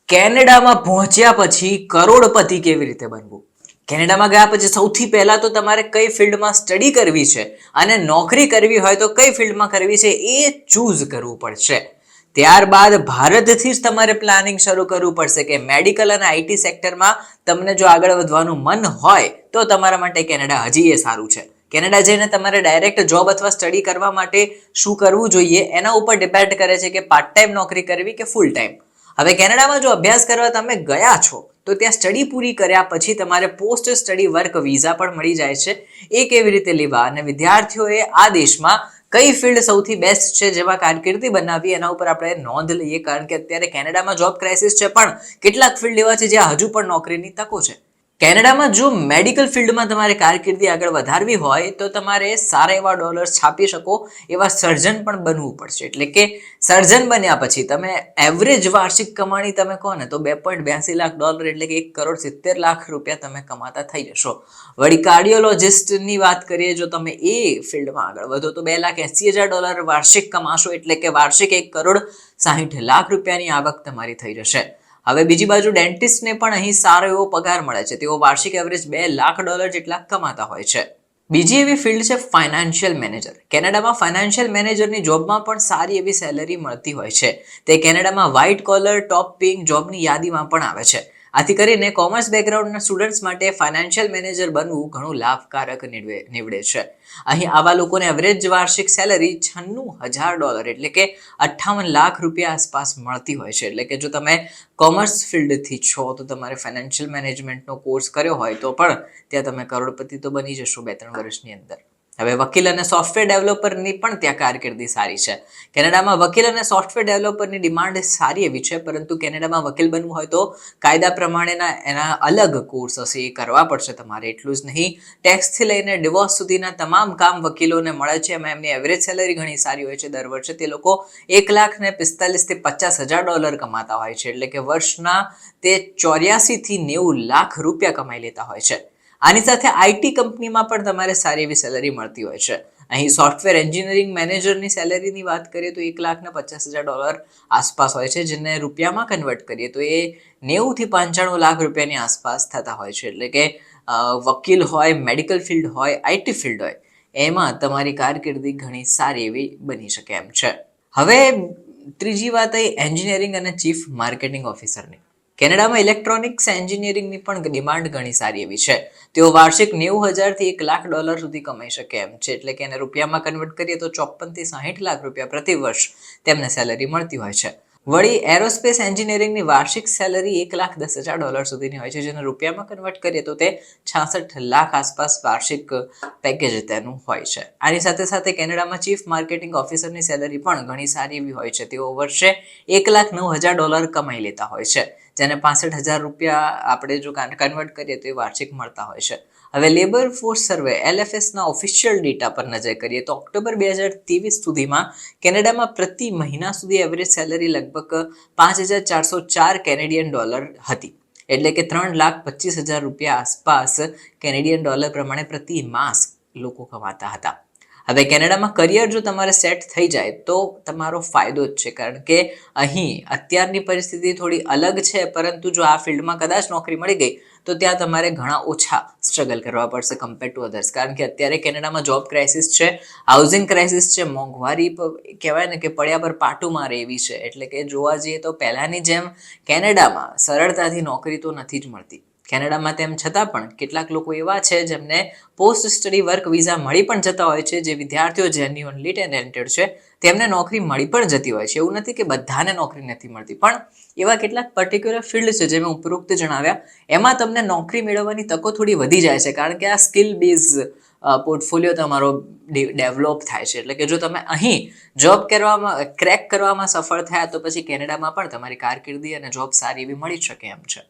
કેનેડામાં પહોંચ્યા પછી કરોડપતિ કેવી રીતે બનવું? કેનેડામાં ગયા પછી સૌથી પહેલા તો તમારે કઈ ફિલ્ડમાં સ્ટડી કરવી છે અને નોકરી કરવી હોય તો કઈ ફિલ્ડમાં કરવી છે એ ચૂઝ કરવું પડશે. ત્યારબાદ ભારતથી જ તમારે પ્લાનિંગ શરૂ કરવું પડશે કે મેડિકલ અને આઈટી સેક્ટરમાં તમને જો આગળ વધવાનું મન હોય તો તમારા માટે કેનેડા હજી એ સારું છે. કેનેડા જઈને તમારે ડાયરેક્ટ જોબ અથવા સ્ટડી કરવા માટે શું કરવું જોઈએ એના ઉપર ડિપેન્ડ કરે છે કે પાર્ટ ટાઈમ નોકરી કરવી કે ફૂલ ટાઈમ. હવે કેનેડામાં જો અભ્યાસ કરવા તમે ગયા છો તો ત્યાં સ્ટડી પૂરી કર્યા પછી તમારે પોસ્ટ સ્ટડી વર્ક વિઝા પણ મળી જાય છે. એ કેવી રીતે લેવા અને વિદ્યાર્થીઓએ આ દેશમાં કઈ ફિલ્ડ સૌથી બેસ્ટ છે જેમાં કારકિર્દી બનાવવી એના ઉપર આપણે નોંધ લઈએ, કારણ કે અત્યારે કેનેડામાં જોબ ક્રાઇસિસ છે પણ કેટલાક ફિલ્ડ એવા છે જ્યાં હજુ પણ નોકરીની તકો છે. કેનેડામાં જો મેડિકલ ફિલ્ડમાં તમારે કારકિર્દી આગળ વધારવી હોય તો તમારે સારા એવા ડોલર છાપી શકો એવા સર્જન પણ બનવું પડશે. એટલે કે સર્જન બન્યા પછી તમે એવરેજ વાર્ષિક કમાણી તમે કહો ને તો $2.82 લાખ એટલે કે 1,70,00,000 રૂપિયા તમે કમાતા થઈ જશો. વળી કાર્ડિયોલોજિસ્ટની વાત કરીએ જો તમે એ ફિલ્ડમાં આગળ વધો તો $2,80,000 વાર્ષિક કમાશો, એટલે કે વાર્ષિક 1,60,00,000 રૂપિયાની આવક તમારી થઈ જશે. હવે બીજી બાજુ ડેન્ટિસ્ટને પણ અહીં સારો એવો પગાર મળે છે. તેઓ વાર્ષિક એવરેજ $2 લાખ જેટલા કમાતા હોય છે. બીજી એવી ફિલ્ડ છે ફાઇનાન્શિયલ મેનેજર. કેનેડામાં ફાઇનાન્શિયલ મેનેજરની જોબમાં પણ સારી એવી સેલરી મળતી હોય છે. તે કેનેડામાં વ્હાઇટ કોલર ટોપ પેઇંગ જોબની યાદીમાં પણ આવે છે. આથી કરીને કોમર્સ બેકગ્રાઉન્ડના સ્ટુડન્ટ્સ માટે ફાઇનાન્શિયલ મેનેજર બનવું ઘણું લાભકારક નીવડે છે. અહીં આવા લોકોને એવરેજ વાર્ષિક સેલરી $96,000 એટલે કે 58 લાખ રૂપિયા આસપાસ મળતી હોય છે. એટલે કે જો તમે કોમર્સ ફિલ્ડથી છો તો તમારે ફાઇનાન્શિયલ મેનેજમેન્ટનો કોર્સ કર્યો હોય તો પણ ત્યાં તમે કરોડપતિ તો બની જશો 2-3 વર્ષની અંદર. હવે વકીલ અને સોફ્ટવેર ડેવલપરની પણ ત્યાં કારકિર્દી સારી છે. કેનેડામાં વકીલ અને સોફ્ટવેર ડેવલપરની ડિમાન્ડ સારી એવી છે, પરંતુ કેનેડામાં વકીલ બનવું હોય તો કાયદા પ્રમાણેના એના અલગ કોર્સ હશે એ કરવા પડશે તમારે. એટલું જ નહીં, ટેક્સથી લઈને ડિવોર્સ સુધીના તમામ કામ વકીલોને મળે છે. એમાં એમની એવરેજ સેલરી ઘણી સારી હોય છે. દર વર્ષે તે લોકો $1,45,000 થી $50,000 કમાતા હોય છે. એટલે કે વર્ષના તે 84 થી 90 લાખ રૂપિયા કમાઈ લેતા હોય છે. આની સાથે આઈટી કંપનીમાં પણ તમારે સારી એવી સેલરી મળતી હોય છે. અહીં સોફ્ટવેર એન્જિનિયરિંગ મેનેજરની સેલરીની વાત કરીએ તો $1,50,000 આસપાસ હોય છે, જેને રૂપિયામાં કન્વર્ટ કરીએ તો એ 90 થી 95 લાખ રૂપિયાની આસપાસ થતા હોય છે. એટલે કે વકીલ હોય, મેડિકલ ફિલ્ડ હોય, આઈટી ફિલ્ડ હોય, એમાં તમારી કારકિર્દી ઘણી સારી એવી બની શકે એમ છે. હવે ત્રીજી વાત આવી એન્જિનિયરિંગ અને ચીફ માર્કેટિંગ ઓફિસરની. કેનેડામાં ઇલેક્ટ્રોનિક્સ એન્જિનિયરિંગની પણ ડિમાન્ડ ઘણી સારી એવી છે. તેઓ વાર્ષિક $90,000 થી $1,00,000 સુધી કમાઈ શકે એમ છે. એટલે કે એને રૂપિયામાં કન્વર્ટ કરીએ તો 54 થી 60 લાખ રૂપિયા પ્રતિ વર્ષ તેમને સેલરી મળતી હોય છે. વળી એરોસ્પેસ એન્જિનિયરિંગની વાર્ષિક સેલરી $1,10,000 સુધીની હોય છે, જેને રૂપિયામાં કન્વર્ટ કરીએ તો તે 66 લાખ આસપાસ વાર્ષિક પેકેજ તેનું હોય છે. આની સાથે સાથે કેનેડામાં ચીફ માર્કેટિંગ ઓફિસરની સેલરી પણ ઘણી સારી એવી હોય છે. તેઓ વર્ષે $1,09,000 કમાઈ લેતા હોય છે, જેને 65,000 રૂપિયા આપણે જો કન્વર્ટ કરીએ તો એ વાર્ષિક મળતા હોય છે. હવે લેબર ફોર્સ સર્વે LFSના ઓફિશિયલ ડેટા પર નજર કરીએ તો ઓક્ટોબર 2023 સુધીમાં કેનેડામાં પ્રતિ મહિના સુધી એવરેજ સેલરી લગભગ $5,404 હતી. એટલે કે $3,25,000 આસપાસ કેનેડિયન ડોલર પ્રમાણે પ્રતિ માસ લોકો કમાતા હતા. હવે કેનેડામાં કરિયર જો તમારે સેટ થઈ જાય તો તમારો ફાયદો જ છે, કારણ કે અહીં અત્યારની પરિસ્થિતિ થોડી અલગ છે, પરંતુ જો આ ફિલ્ડમાં કદાચ નોકરી મળી ગઈ તો ત્યાં તમારે ઘણા ઓછા સ્ટ્રગલ કરવા પડશે કમ્પેર ટુ અધર્સ. કારણ કે અત્યારે કેનેડામાં જોબ ક્રાઇસિસ છે, હાઉસિંગ ક્રાઇસિસ છે, મોંઘવારી કહેવાય ને કે પડ્યા પર પાટું મારે એવી છે. એટલે કે જોવા જઈએ તો પહેલાની જેમ કેનેડામાં સરળતાથી નોકરી તો નથી જ મળતી. કેનેડામાં તેમ છતાં પણ કેટલાક લોકો એવા છે જેમને પોસ્ટ સ્ટડી વર્ક વિઝા મળી પણ જતા હોય છે. જે વિદ્યાર્થીઓ જેન્યુઅનલી ટેલેન્ટેડ છે તેમને નોકરી મળી પણ જતી હોય છે. એવું નથી કે બધાને નોકરી નથી મળતી, પણ એવા કેટલાક પર્ટિક્યુલર ફિલ્ડ છે જે મેં ઉપરોક્ત જણાવ્યા એમાં તમને નોકરી મેળવવાની તકો થોડી વધી જાય છે, કારણ કે આ સ્કિલ બેઝ પોર્ટફોલિયો તમારો ડેવલપ થાય છે. એટલે કે જો તમે અહીં જોબ ક્રેક કરવામાં સફળ થયા તો પછી કેનેડામાં પણ તમારી કારકિર્દી અને જોબ સારી એવી મળી શકે એમ છે.